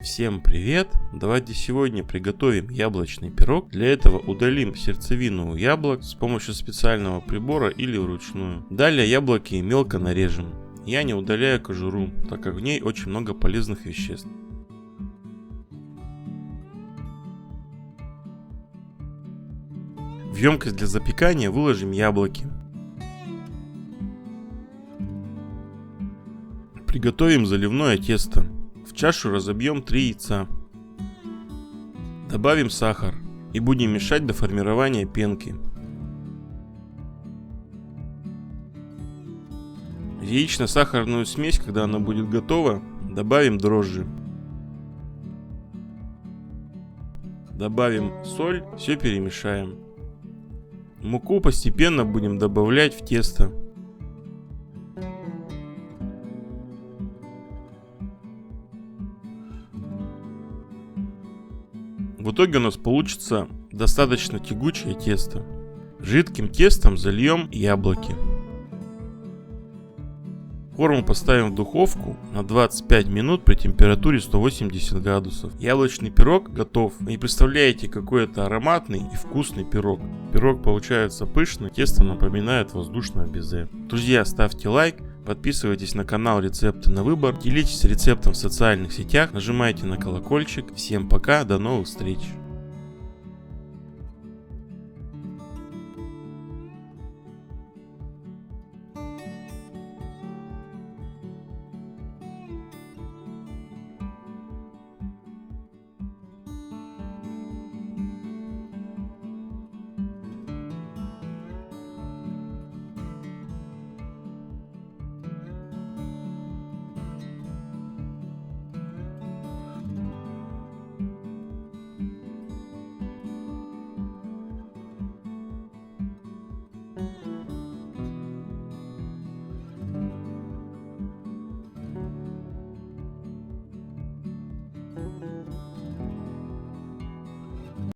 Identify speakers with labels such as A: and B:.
A: Всем привет! Давайте сегодня приготовим яблочный пирог. Для этого удалим сердцевину у яблок с помощью специального прибора или вручную. Далее яблоки мелко нарежем. Я не удаляю кожуру, так как в ней очень много полезных веществ. В емкость для запекания выложим яблоки. Приготовим заливное тесто. В чашу разобьем 3 яйца. Добавим сахар и будем мешать до формирования пенки. В яично-сахарную смесь, когда она будет готова, добавим дрожжи. Добавим соль, все перемешаем. Муку постепенно будем добавлять в тесто. В итоге у нас получится достаточно тягучее тесто. Жидким тестом зальем яблоки. Форму поставим в духовку на 25 минут при температуре 180 градусов. Яблочный пирог готов. Вы не представляете, какой это ароматный и вкусный пирог. Пирог получается пышный, тесто напоминает воздушное безе. Друзья, ставьте лайк. Подписывайтесь на канал Рецепты на выбор, делитесь рецептом в социальных сетях, нажимайте на колокольчик. Всем пока, до новых встреч!